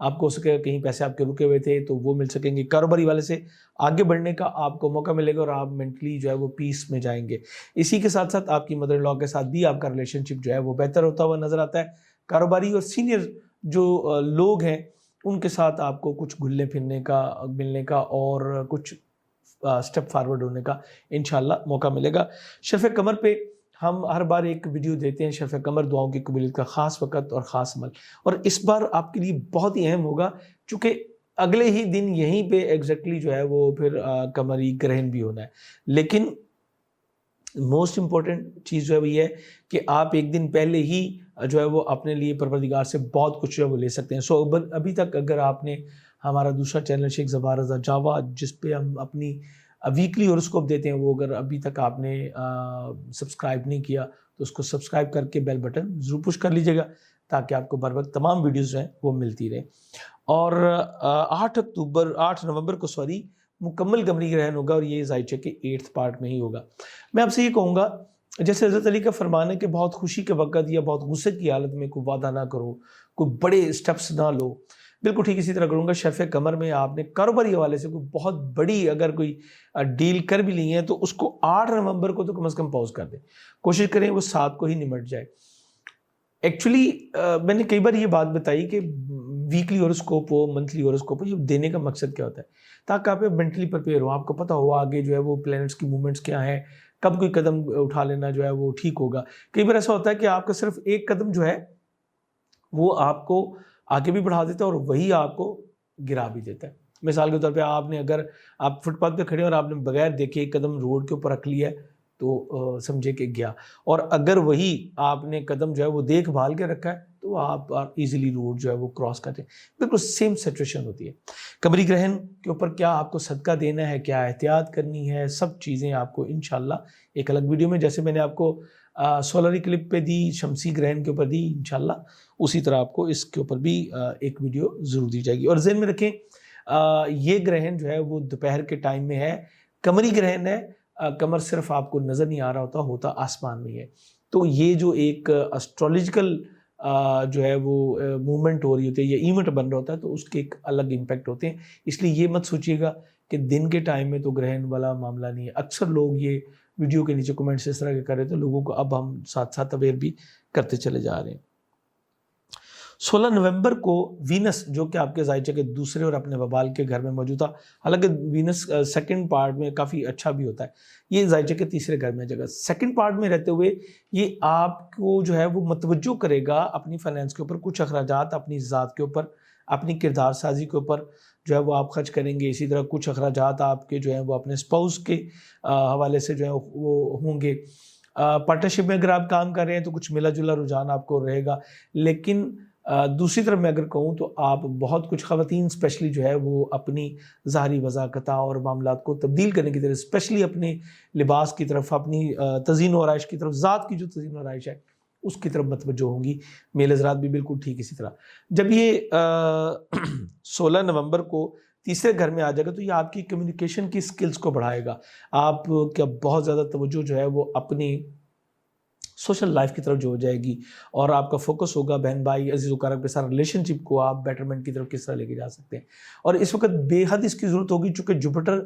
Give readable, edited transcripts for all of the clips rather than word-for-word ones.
آپ کو ہو سکے کہیں پیسے آپ کے رکے ہوئے تھے تو وہ مل سکیں گے. کاروباری والے سے آگے بڑھنے کا آپ کو موقع ملے گا اور آپ مینٹلی جو ہے وہ پیس میں جائیں گے. اسی کے ساتھ ساتھ آپ کی مدر ان لا کے ساتھ بھی آپ کا ریلیشن شپ جو ہے وہ بہتر ہوتا ہوا نظر آتا ہے. کاروباری اور سینئر جو لوگ ہیں ان کے ساتھ آپ کو کچھ گھلنے پھرنے کا, ملنے کا اور کچھ سٹیپ فارورڈ ہونے کا انشاءاللہ موقع ملے گا. شرف قمر پہ ہم ہر بار ایک ویڈیو دیتے ہیں, شرف قمر دعاؤں کی قبولیت کا خاص وقت اور خاص عمل, اور اس بار آپ کے لیے بہت ہی اہم ہوگا چونکہ اگلے ہی دن یہیں پہ ایگزیکٹلی جو ہے وہ پھر قمری گرہن بھی ہونا ہے. لیکن موسٹ امپورٹنٹ چیز جو ہے وہ یہ ہے کہ آپ ایک دن پہلے ہی جو ہے وہ اپنے لیے پروردگار سے بہت کچھ جو ہے وہ لے سکتے ہیں. سو ابھی تک اگر آپ نے ہمارا دوسرا چینل شیخ زبار رضا جاوا جس پہ ہم اپنی ویکلی ہوراسکوپ دیتے ہیں, وہ اگر ابھی تک آپ نے سبسکرائب نہیں کیا تو اس کو سبسکرائب کر کے بیل بٹن ضرور پش کر لیجیے گا تاکہ آپ کو بر وقت تمام ویڈیوز جو ہیں وہ ملتی رہیں. اور 8 نومبر کو مکمل قمری گرہن ہوگا اور یہ زائچہ کے 8th پارٹ میں ہی ہوگا. میں آپ سے یہ کہوں گا جیسے حضرت علی کا فرمان ہے کہ بہت خوشی کے وقت یا بہت غصے کی حالت میں کوئی وعدہ نہ کرو, کوئی بڑے اسٹیپس نہ لو. بالکل ٹھیک اسی طرح کروں گا شرف قمر میں آپ نے کاروباری حوالے سے کوئی بہت بڑی اگر کوئی ڈیل کر بھی لی ہے تو اس کو 8 نومبر کو تو کم از کم پاؤز کر دیں, کوشش کریں وہ 7 کو ہی نمٹ جائے. ایکچولی میں نے کئی بار یہ بات بتائی کہ ویکلی ہوراسکوپ ہو, منتھلی ہوراسکوپ ہو, یہ دینے کا مقصد کیا ہوتا ہے تاکہ آپ مینٹلی پریپیئر ہو, آپ کو پتہ ہو آگے جو ہے وہ پلینٹس کی موومنٹس کیا ہیں, کب کوئی قدم اٹھا لینا جو ہے وہ ٹھیک ہوگا. کئی بار ایسا ہوتا ہے کہ آپ کا صرف ایک قدم جو ہے وہ آپ کو آگے بھی بڑھا دیتا ہے اور وہی آپ کو گرا بھی دیتا ہے. مثال کے طور پہ آپ نے اگر آپ فٹ پاتھ پہ کھڑے اور آپ نے بغیر دیکھے ایک قدم روڈ کے اوپر رکھ لیا ہے تو سمجھے کہ گیا, اور اگر وہی آپ نے قدم جو ہے وہ دیکھ بھال کے رکھا ہے تو آپ ایزیلی روڈ جو ہے وہ کراس کرتے ہیں. بالکل سیم سچویشن ہوتی ہے. قمری گرہن کے اوپر کیا آپ کو صدقہ دینا ہے, کیا احتیاط کرنی ہے, سب چیزیں آپ کو انشاءاللہ ایک الگ ویڈیو میں, جیسے میں نے آپ کو سولر کلپ پہ دی, شمسی گرہن کے اوپر دی, انشاءاللہ اسی طرح آپ کو اس کے اوپر بھی ایک ویڈیو ضرور دی جائے گی. اور ذہن میں رکھیں یہ گرہن جو ہے وہ دوپہر کے ٹائم میں ہے, قمری گرہن ہے, قمر صرف آپ کو نظر نہیں آ رہا ہوتا آسمان میں ہے. تو یہ جو ایک اسٹرولوجیکل جو ہے وہ موومنٹ ہو رہی ہوتی ہے یا ایونٹ بن رہا ہوتا ہے تو اس کے ایک الگ امپیکٹ ہوتے ہیں. اس لیے یہ مت سوچیے گا کہ دن کے ٹائم میں تو گرہن والا معاملہ نہیں ہے. اکثر لوگ یہ ویڈیو کے نیچے کمنٹس اس طرح کے کر رہے تھے, لوگوں کو اب ہم ساتھ ساتھ اویئر بھی کرتے چلے جا رہے ہیں. 16 نومبر کو وینس جو کہ آپ کے زائچہ کے دوسرے اور اپنے وبال کے گھر میں موجود تھا, حالانکہ وینس سیکنڈ پارٹ میں کافی اچھا بھی ہوتا ہے, یہ زائچہ کے تیسرے گھر میں جگہ. سیکنڈ پارٹ میں رہتے ہوئے یہ آپ کو جو ہے وہ متوجہ کرے گا اپنی فائنینس کے اوپر, کچھ اخراجات اپنی ذات کے اوپر, اپنی کردار سازی کے اوپر جو ہے وہ آپ خرچ کریں گے. اسی طرح کچھ اخراجات آپ کے جو ہیں وہ اپنے اسپاؤس کے حوالے سے جو ہے وہ ہوں گے. پارٹنرشپ میں اگر آپ کام کر رہے ہیں تو کچھ ملا جلا رجحان آپ کو رہے گا. لیکن دوسری طرف میں اگر کہوں تو آپ بہت کچھ خواتین اسپیشلی جو ہے وہ اپنی ظاہری وضاحت اور معاملات کو تبدیل کرنے کی طرف, اسپیشلی اپنے لباس کی طرف, اپنی تزئین و آرائش کی طرف, ذات کی جو تزئین و آرائش ہے اس کی طرف متوجہ ہوں گی. میل حضرات بھی بالکل ٹھیک اسی طرح. جب یہ 16 نومبر کو تیسرے گھر میں آ جائے گا تو یہ آپ کی کمیونیکیشن کی سکلز کو بڑھائے گا. آپ کا بہت زیادہ توجہ جو ہے وہ اپنی سوشل لائف کی طرف جو ہو جائے گی اور آپ کا فوکس ہوگا بہن بھائی عزیز و کرب کے ساتھ ریلیشن شپ کو آپ بیٹرمنٹ کی طرف کس طرح لے کے جا سکتے ہیں. اور اس وقت بے حد اس کی ضرورت ہوگی چونکہ جوپیٹر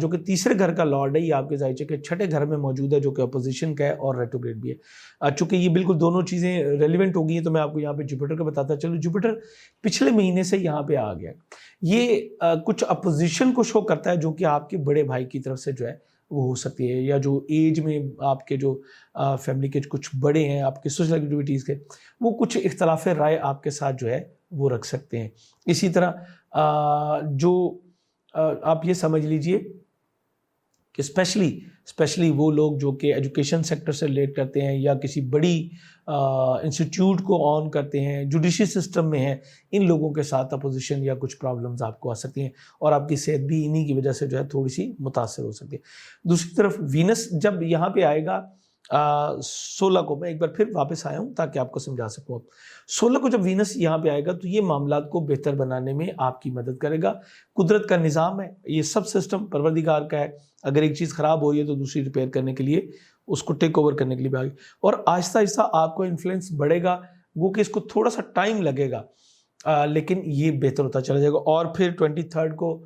جو کہ تیسرے گھر کا لارڈ ہے یہ آپ کے زائچہ کے 6 گھر میں موجود ہے جو کہ اپوزیشن کا ہے اور ریٹروگریڈ بھی ہے. چونکہ یہ بالکل دونوں چیزیں ریلیونٹ ہوگی ہیں تو میں آپ کو یہاں پہ جوپیٹر کا بتاتا چلوں. جوپیٹر پچھلے مہینے سے یہاں پہ آ گیا. یہ کچھ اپوزیشن کو شو کرتا ہے جو کہ آپ کے بڑے بھائی کی طرف سے جو ہے وہ ہو سکتی ہے, یا جو ایج میں آپ کے جو فیملی کے کچھ بڑے ہیں آپ کے سوشل ایکٹیویٹیز کے, وہ کچھ اختلاف رائے آپ کے ساتھ جو ہے وہ رکھ سکتے ہیں. اسی طرح جو آپ یہ سمجھ لیجئے کہ اسپیشلی وہ لوگ جو کہ ایجوکیشن سیکٹر سے ریلیٹ کرتے ہیں یا کسی بڑی انسٹیٹیوٹ کو آن کرتے ہیں, جوڈیشل سسٹم میں ہیں, ان لوگوں کے ساتھ اپوزیشن یا کچھ پرابلمز آپ کو آ سکتی ہیں اور آپ کی صحت بھی انہی کی وجہ سے جو ہے تھوڑی سی متاثر ہو سکتی ہے. دوسری طرف وینس جب یہاں پہ آئے گا 16 کو, میں ایک بار پھر واپس آیا ہوں تاکہ آپ کو سمجھا سکوں. 16 کو جب وینس یہاں پہ آئے گا تو یہ معاملات کو بہتر بنانے میں آپ کی مدد کرے گا. قدرت کا نظام ہے, یہ سب سسٹم پروردگار کا ہے. اگر ایک چیز خراب ہو رہی ہے تو دوسری ریپیئر کرنے کے لیے, اس کو ٹیک اوور کرنے کے لیے بھی آگے, اور آہستہ آہستہ آپ کو انفلوئنس بڑھے گا. وہ کہ اس کو تھوڑا سا ٹائم لگے گا لیکن یہ بہتر ہوتا چلا جائے گا. اور پھر 23 کو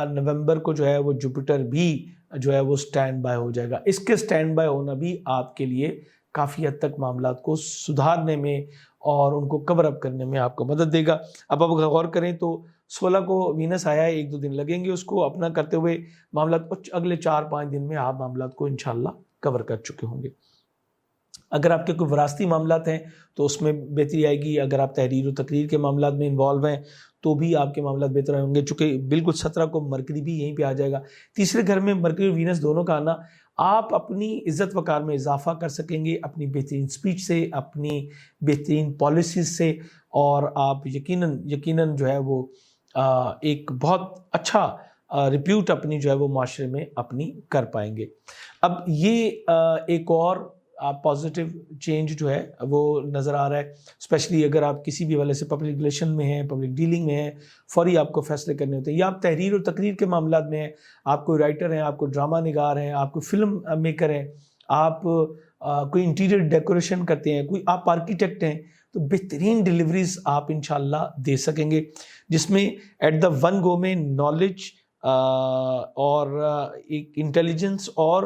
نومبر کو جو ہے وہ جوپیٹر بھی جو ہے وہ سٹینڈ بائی ہو جائے گا. اس کے سٹینڈ بائی ہونا بھی آپ کے لیے کافی حد تک معاملات کو سدھارنے میں اور ان کو کور اپ کرنے میں آپ کو مدد دے گا. اب آپ غور کریں تو 16 کو وینس آیا ہے, 1-2 دن لگیں گے اس کو اپنا کرتے ہوئے معاملات کو, اگلے 4-5 دن میں آپ معاملات کو انشاءاللہ کور کر چکے ہوں گے. اگر آپ کے کوئی وراثتی معاملات ہیں تو اس میں بہتری آئے گی. اگر آپ تحریر و تقریر کے معاملات میں انوالو ہیں تو بھی آپ کے معاملات بہتر ہوں گے, چونکہ بالکل 17 کو مرکری بھی یہیں پہ آ جائے گا. تیسرے گھر میں مرکری اور وینس دونوں کا آنا, آپ اپنی عزت وقار میں اضافہ کر سکیں گے اپنی بہترین سپیچ سے, اپنی بہترین پالیسیز سے, اور آپ یقیناً جو ہے وہ ایک بہت اچھا ریپیوٹ اپنی جو ہے وہ معاشرے میں اپنی کر پائیں گے. اب یہ ایک اور پازیٹیو چینج جو ہے وہ نظر آ رہا ہے, اسپیشلی اگر آپ کسی بھی حوالے سے پبلک ریلیشن میں ہیں, پبلک ڈیلنگ میں ہیں, فوری آپ کو فیصلے کرنے ہوتے ہیں, یا آپ تحریر و تقریر کے معاملات میں ہیں, آپ کوئی رائٹر ہیں, آپ کو ڈرامہ نگار ہیں, آپ کو فلم میکر ہیں, آپ کوئی انٹیریئر ڈیکوریشن کرتے ہیں, کوئی آپ آرکیٹیکٹ ہیں, تو بہترین ڈیلیوریز آپ انشاءاللہ دے سکیں گے, جس میں ایٹ دا ون گو میں نالج اور ایک انٹیلیجنس اور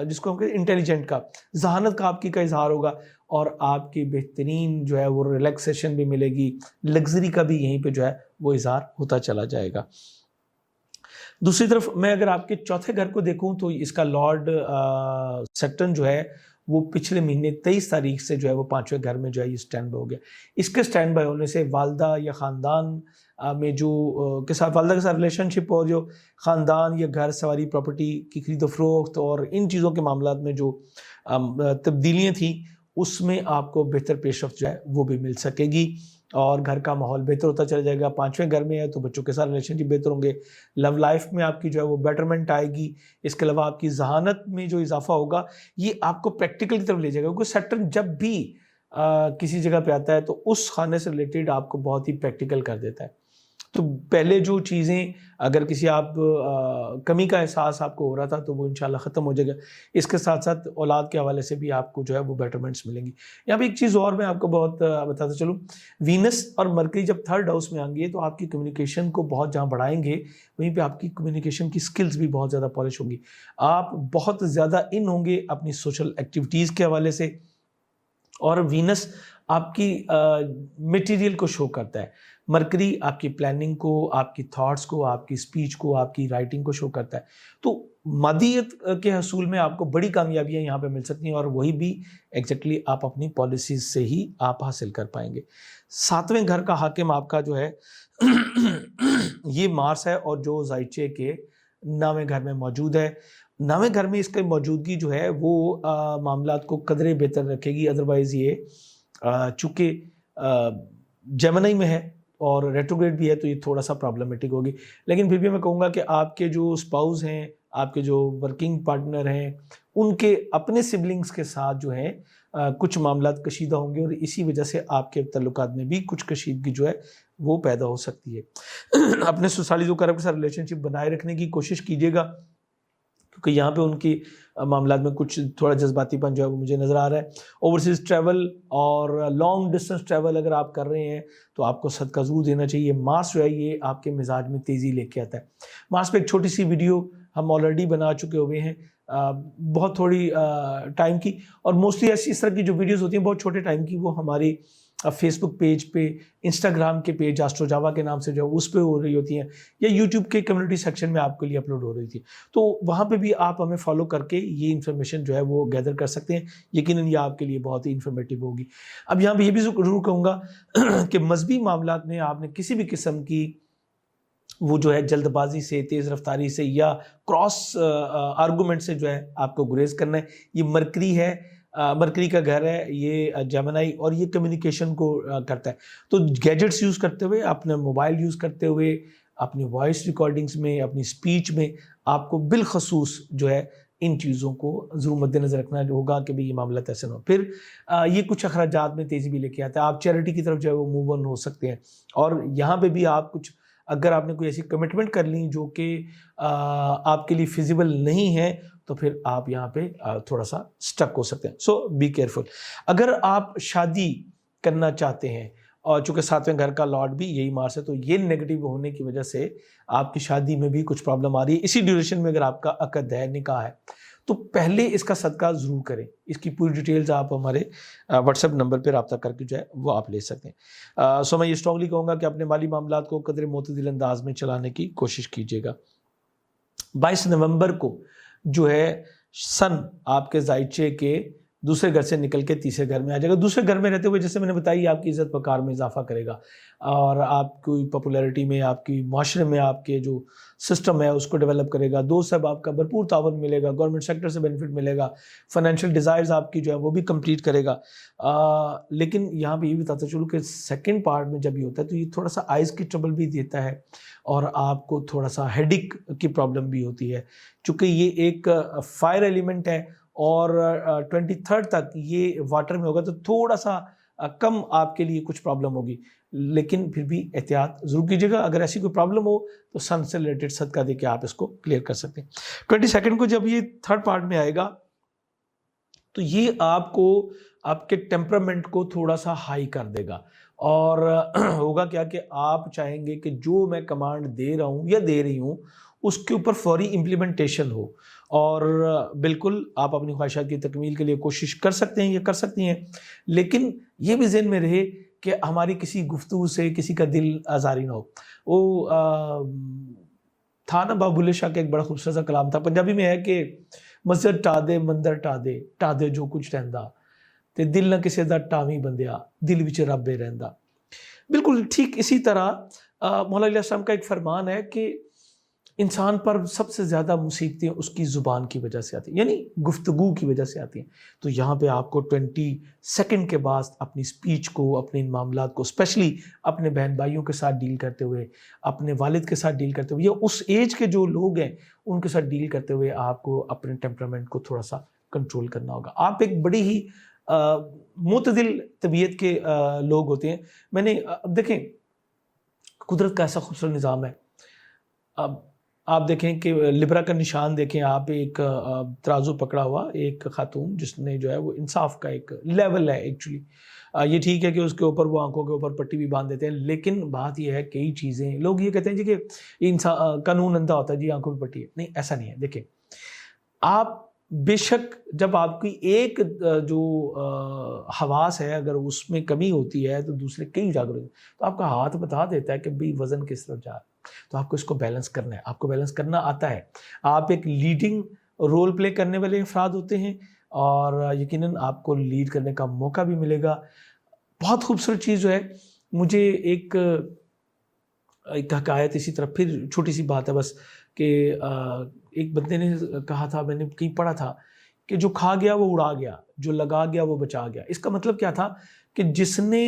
جس کو ہم کہتے ہیں انٹیلیجنٹ کا, ذہانت کا آپ کی کا اظہار ہوگا, اور آپ کی بہترین جو ہے وہ ریلیکسیشن بھی ملے گی, لگژری کا بھی یہیں پہ جو ہے وہ اظہار ہوتا چلا جائے گا. دوسری طرف میں اگر آپ کے چوتھے گھر کو دیکھوں تو اس کا لارڈ سیٹرن جو ہے وہ پچھلے مہینے 23 تاریخ سے جو ہے وہ 5ویں گھر میں جو ہے یہ سٹینڈ بائی ہو گیا. اس کے سٹینڈ بائی ہونے سے والدہ یا خاندان میں جو کے ساتھ والدہ کے ساتھ ریلیشن شپ اور جو خاندان یا گھر سواری پراپرٹی کی خرید و فروخت اور ان چیزوں کے معاملات میں جو تبدیلیاں تھیں, اس میں آپ کو بہتر پیش رفت جو ہے وہ بھی مل سکے گی, اور گھر کا ماحول بہتر ہوتا چلا جائے گا. 5ویں گھر میں ہے تو بچوں کے ساتھ ریلیشن شپ بہتر ہوں گے, لو لائف میں آپ کی جو ہے وہ بیٹرمنٹ آئے گی. اس کے علاوہ آپ کی ذہانت میں جو اضافہ ہوگا یہ آپ کو پریکٹیکل کی طرف لے جائے گا, کیونکہ سیٹرن جب بھی کسی جگہ پہ آتا ہے تو اس خانے سے ریلیٹڈ آپ کو بہت ہی پریکٹیکل کر دیتا ہے. تو پہلے جو چیزیں اگر کسی آپ کمی کا احساس آپ کو ہو رہا تھا تو وہ انشاءاللہ ختم ہو جائے گا. اس کے ساتھ ساتھ اولاد کے حوالے سے بھی آپ کو جو ہے وہ بیٹرمنٹس ملیں گی. یہاں پہ ایک چیز اور میں آپ کو بہت بتاتا چلوں, وینس اور مرکری جب 3rd ہاؤس میں آئیں گے تو آپ کی کمیونیکیشن کو بہت جہاں بڑھائیں گے, وہیں پہ آپ کی کمیونیکیشن کی سکلز بھی بہت زیادہ پالش ہوں گی. آپ بہت زیادہ ان ہوں گے اپنی سوشل ایکٹیویٹیز کے حوالے سے, اور وینس آپ کی میٹیریل کو شو کرتا ہے, مرکری آپ کی پلاننگ کو, آپ کی تھاٹس کو, آپ کی سپیچ کو, آپ کی رائٹنگ کو شو کرتا ہے. تو مادیت کے حصول میں آپ کو بڑی کامیابیاں یہاں پہ مل سکتی ہیں, اور وہی بھی ایگزیکٹلی آپ اپنی پالیسیز سے ہی آپ حاصل کر پائیں گے. 7ویں گھر کا حاکم آپ کا جو ہے یہ مارس ہے, اور جو زائچے کے 9ویں گھر میں موجود ہے. 9ویں گھر میں اس کی موجودگی جو ہے وہ معاملات کو قدرے بہتر رکھے گی. ادروائز یہ چونکہ جیمنائی میں ہے اور ریٹروگریڈ بھی ہے تو یہ تھوڑا سا پرابلمٹک ہوگی, لیکن پھر بھی میں کہوں گا کہ آپ کے جو اسپاؤز ہیں, آپ کے جو ورکنگ پارٹنر ہیں, ان کے اپنے سبلنگز کے ساتھ جو ہیں کچھ معاملات کشیدہ ہوں گے, اور اسی وجہ سے آپ کے تعلقات میں بھی کچھ کشیدگی جو ہے وہ پیدا ہو سکتی ہے. اپنے سسرالی قریب کے ساتھ ریلیشن شپ بنائے رکھنے کی کوشش کیجیے گا, کیونکہ یہاں پہ ان کی معاملات میں کچھ تھوڑا جذباتی پن جو ہے وہ مجھے نظر آ رہا ہے. اوورسیز ٹریول اور لانگ ڈسٹنس ٹریول اگر آپ کر رہے ہیں تو آپ کو صدقہ ضرور دینا چاہیے. مارس جو ہے یہ آپ کے مزاج میں تیزی لے کے آتا ہے. مارس پہ ایک چھوٹی سی ویڈیو ہم آلریڈی بنا چکے ہوئے ہیں, بہت تھوڑی ٹائم کی, اور موسٹلی ایسی اس طرح کی جو ویڈیوز ہوتی ہیں بہت چھوٹے ٹائم کی, وہ ہماری فیس بک پیج پہ, انسٹاگرام کے پیج آسٹرو جاوا کے نام سے جو ہے اس پہ ہو رہی ہوتی ہیں, یا یوٹیوب کے کمیونٹی سیکشن میں آپ کے لیے اپلوڈ ہو رہی تھی. تو وہاں پہ بھی آپ ہمیں فالو کر کے یہ انفارمیشن جو ہے وہ گیدر کر سکتے ہیں. یقیناً یہ آپ کے لیے بہت ہی انفارمیٹیو ہوگی. اب یہاں پہ یہ بھی ضرور کہوں گا کہ مذہبی معاملات میں آپ نے کسی بھی قسم کی وہ جو ہے جلد بازی سے, تیز رفتاری سے یا کراس آرگومنٹ سے جو ہے آپ کو گریز کرنا ہے. یہ مرکری ہے, مرکری کا گھر ہے یہ جیمنائی, اور یہ کمیونیکیشن کو کرتا ہے. تو گیجٹس یوز کرتے ہوئے, اپنے موبائل یوز کرتے ہوئے, اپنی وائس ریکارڈنگز میں, اپنی سپیچ میں آپ کو بالخصوص جو ہے ان چیزوں کو ضرور مد نظر رکھنا ہوگا کہ بھی یہ معاملات ایسے نہ ہو. پھر یہ کچھ اخراجات میں تیزی بھی لے کے آتا ہے. آپ چیریٹی کی طرف جو ہے وہ موو آن ہو سکتے ہیں, اور یہاں پہ بھی آپ کچھ اگر آپ نے کوئی ایسی کمٹمنٹ کر لی جو کہ آپ کے لیے فیزیبل نہیں ہے تو پھر آپ یہاں پہ تھوڑا سا سٹک ہو سکتے ہیں. سو بی کیئرفل. اگر آپ شادی کرنا چاہتے ہیں اور چونکہ 7ویں گھر کا لارڈ بھی یہی مارس ہے، تو یہ نیگیٹو ہونے کی وجہ سے آپ کی شادی میں بھی کچھ پرابلم آ رہی ہے۔ اسی ڈیوریشن میں اگر آپ کا عقد ہے، نکاح ہے، تو پہلے اس کا صدقہ ضرور کریں۔ اس کی پوری ڈیٹیلز آپ ہمارے واٹس ایپ نمبر پہ رابطہ کر کے جو ہے وہ آپ لے سکتے ہیں۔ سو میں یہ اسٹرانگلی کہوں گا کہ اپنے مالی معاملات کو قدر معتدل انداز میں چلانے کی کوشش کیجیے گا۔ 22 نومبر کو جو ہے سن آپ کے ذائچے کے دوسرے گھر سے نکل کے تیسرے گھر میں آ جائے گا۔ دوسرے گھر میں رہتے ہوئے جیسے میں نے بتائی آپ کی عزت وقار میں اضافہ کرے گا، اور آپ کی پاپولیرٹی میں، آپ کی معاشرے میں آپ کے جو سسٹم ہے اس کو ڈیولپ کرے گا۔ دوست صاحب آپ کا بھرپور تعاون ملے گا، گورنمنٹ سیکٹر سے بینیفٹ ملے گا، فائنینشیل ڈیزائرز آپ کی جو ہے وہ بھی کمپلیٹ کرے گا۔ لیکن یہاں پہ یہ بھی بتاتا چلوں کہ سیکنڈ پارٹ میں جب یہ ہوتا ہے تو یہ تھوڑا سا آئز کی ٹربل بھی دیتا ہے، اور آپ کو تھوڑا سا ہیڈک کی پرابلم بھی ہوتی ہے، چونکہ یہ ایک فائر ایلیمنٹ ہے، اور 23 تک یہ واٹر میں ہوگا تو تھوڑا سا کم آپ کے لیے کچھ پرابلم ہوگی، لیکن پھر بھی احتیاط ضرور کیجیے گا۔ اگر ایسی کوئی پرابلم ہو تو سن سے ریلیٹڈ صدقہ دے کے آپ اس کو کلیئر کر سکتے ہیں۔ 22 کو جب یہ تھرڈ پارٹ میں آئے گا تو یہ آپ کو آپ کے ٹیمپرامنٹ کو تھوڑا سا ہائی کر دے گا، اور ہوگا کیا کہ آپ چاہیں گے کہ جو میں کمانڈ دے رہا ہوں یا دے رہی ہوں اس کے اوپر فوری امپلیمنٹیشن ہو، اور بالکل آپ اپنی خواہشات کی تکمیل کے لیے کوشش کر سکتے ہیں یا کر سکتی ہیں، لیکن یہ بھی ذہن میں رہے کہ ہماری کسی گفتگو سے کسی کا دل آزاری نہ ہو۔ وہ تھا نا بابو بلے شاہ کا ایک بڑا خوبصورت سا کلام تھا، پنجابی میں ہے کہ مسجد ٹا دے مندر ٹا دے جو کچھ رہندا تے دل نہ کسے دا ٹاویں بندیا دل وچ رب رہندا۔ بالکل ٹھیک اسی طرح مولا علیہ السلام کا ایک فرمان ہے کہ انسان پر سب سے زیادہ مصیبتیں اس کی زبان کی وجہ سے آتی ہیں، یعنی گفتگو کی وجہ سے آتی ہیں۔ تو یہاں پہ آپ کو 22 کے بعد اپنی سپیچ کو، اپنے ان معاملات کو، اسپیشلی اپنے بہن بھائیوں کے ساتھ ڈیل کرتے ہوئے، اپنے والد کے ساتھ ڈیل کرتے ہوئے، یا اس ایج کے جو لوگ ہیں ان کے ساتھ ڈیل کرتے ہوئے آپ کو اپنے ٹیمپرامنٹ کو تھوڑا سا کنٹرول کرنا ہوگا۔ آپ ایک بڑی ہی معتدل طبیعت کے لوگ ہوتے ہیں۔ میں نے اب دیکھیں قدرت کا ایسا خوبصورت نظام ہے، اب آپ دیکھیں کہ لبرا کا نشان دیکھیں آپ، ایک ترازو پکڑا ہوا ایک خاتون جس نے جو ہے وہ انصاف کا ایک لیول ہے ایکچولی۔ یہ ٹھیک ہے کہ اس کے اوپر وہ آنکھوں کے اوپر پٹی بھی باندھ دیتے ہیں، لیکن بات یہ ہے کئی چیزیں لوگ یہ کہتے ہیں جی کہ انسان قانون اندھا ہوتا ہے، جی آنکھوں پہ پٹی ہے، نہیں ایسا نہیں ہے۔ دیکھیں آپ بے شک جب آپ کی ایک جو حواس ہے اگر اس میں کمی ہوتی ہے تو دوسرے کئی اجاگر ہوتے ہیں، تو آپ کا ہاتھ بتا دیتا ہے کہ بھئی وزن کس طرف جا رہا ہے، تو آپ کو اس کو بیلنس کرنا ہے، آپ کو بیلنس کرنا آتا ہے۔ آپ ایک لیڈنگ رول پلے کرنے والے افراد ہوتے ہیں، اور یقیناً آپ کو لیڈ کرنے کا موقع بھی ملے گا۔ بہت خوبصورت چیز جو ہے، مجھے ایک حکایت اسی طرح، پھر چھوٹی سی بات ہے بس، کہ ایک بندے نے کہا تھا، میں نے کہیں پڑھا تھا کہ جو کھا گیا وہ اڑا گیا، جو لگا گیا وہ بچا گیا۔ اس کا مطلب کیا تھا کہ جس نے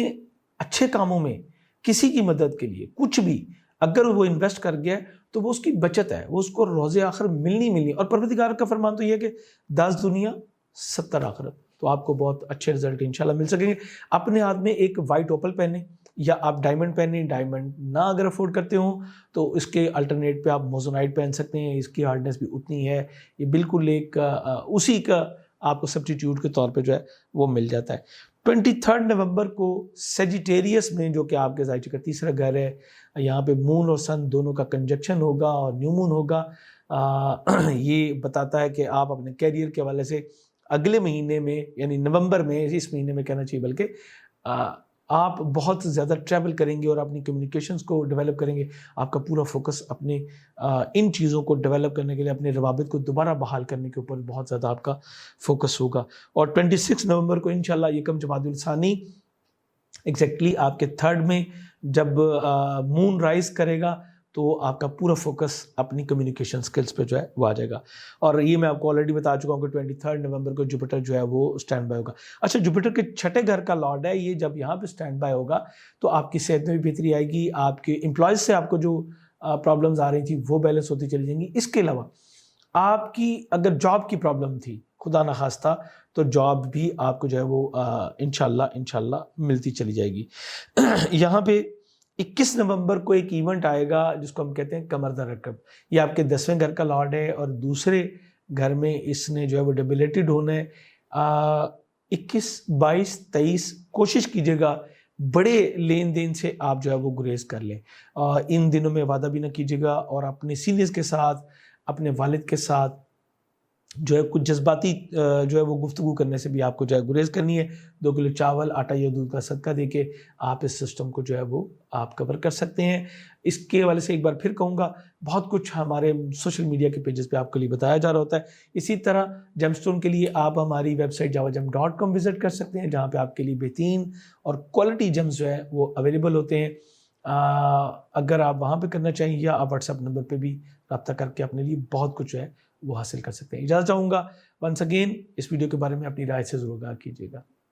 اچھے کاموں میں کسی کی مدد کے لیے کچھ بھی اگر وہ انویسٹ کر گیا تو وہ اس کی بچت ہے، وہ اس کو روز آخر ملنی۔ اور پروردگار کا فرمان تو یہ ہے کہ 10 دنیا 70 آخرت، تو آپ کو بہت اچھے رزلٹ انشاءاللہ مل سکیں گے۔ اپنے ہاتھ میں ایک وائٹ اوپل پہنیں، یا آپ ڈائمنڈ پہنیں، ڈائمنڈ نہ اگر افورڈ کرتے ہوں تو اس کے الٹرنیٹ پہ آپ موزونائٹ پہن سکتے ہیں، اس کی ہارڈنس بھی اتنی ہے، یہ بالکل ایک اسی کا آپ کو سبسٹیٹیوٹ کے طور پہ جو ہے وہ مل جاتا ہے۔ 23 نومبر کو سیجیٹیریس میں، جو کہ آپ کے ذائچے کا تیسرا گھر ہے، یہاں پہ مون اور سن دونوں کا کنجکشن ہوگا اور نیو مون ہوگا۔ یہ بتاتا ہے کہ آپ اپنے کیریئر کے حوالے سے اگلے مہینے میں، یعنی نومبر میں، اس مہینے میں کہنا چاہیے بلکہ، آپ بہت زیادہ ٹریول کریں گے اور اپنی کمیونیکیشنز کو ڈیولپ کریں گے۔ آپ کا پورا فوکس اپنے ان چیزوں کو ڈیولپ کرنے کے لیے، اپنے روابط کو دوبارہ بحال کرنے کے اوپر بہت زیادہ آپ کا فوکس ہوگا۔ اور 26 نومبر کو انشاءاللہ یکم جمادی الثانی ایگزیکٹلی آپ کے تھرڈ میں جب مون رائز کرے گا تو آپ کا پورا فوکس اپنی کمیونیکیشن سکلز پہ جو ہے وہ آ جائے گا۔ اور یہ میں آپ کو آلریڈی بتا چکا ہوں کہ 23 نومبر کو جوپیٹر جو ہے وہ سٹینڈ بائی ہوگا۔ اچھا، جوپیٹر کے چھٹے گھر کا لارڈ ہے یہ، جب یہاں پہ سٹینڈ بائی ہوگا تو آپ کی صحت میں بھی بہتری آئے گی، آپ کے امپلائز سے آپ کو جو پرابلمز آ رہی تھیں وہ بیلنس ہوتی چلی جائیں گی۔ اس کے علاوہ آپ کی اگر جاب کی پرابلم تھی خدا نخواستہ تو جاب بھی آپ کو جو ہے وہ انشاءاللہ ملتی چلی جائے گی۔ یہاں پہ 21 نومبر کو ایک ایونٹ آئے گا جس کو ہم کہتے ہیں کمر دا رکب، یہ آپ کے 10ویں گھر کا لارڈ ہے اور دوسرے گھر میں اس نے جو ہے وہ ڈیبلیٹڈ ہونا ہے۔ 21، 22، 23 کوشش کیجیے گا بڑے لین دین سے آپ جو ہے وہ گریز کر لیں. ان دنوں میں وعدہ بھی نہ کیجیے گا, اور اپنے سینئرز کے ساتھ, اپنے والد کے ساتھ جو ہے کچھ جذباتی جو ہے وہ گفتگو کرنے سے بھی آپ کو جو ہے گریز کرنی ہے. 2 کلو چاول, آٹا یا دودھ کا صدقہ دے کے آپ اس سسٹم کو جو ہے وہ آپ کور کر سکتے ہیں. اس کے حوالے سے ایک بار پھر کہوں گا, بہت کچھ ہمارے سوشل میڈیا کے پیجز پہ آپ کے لیے بتایا جا رہا ہوتا ہے. اسی طرح جیم اسٹون کے لیے آپ ہماری ویب سائٹ jawagem.com وزٹ کر سکتے ہیں, جہاں پہ آپ کے لیے بہترین اور کوالٹی جیمز جو ہے وہ اویلیبل ہوتے ہیں. اگر آپ وہاں پہ کرنا چاہیں, یا آپ واٹس ایپ نمبر پہ بھی رابطہ کر کے اپنے لیے بہت کچھ جو ہے وہ حاصل کر سکتے ہیں. اجازت چاہوں گا. ونس اگین اس ویڈیو کے بارے میں اپنی رائے سے ضرور آگاہ کیجیے گا.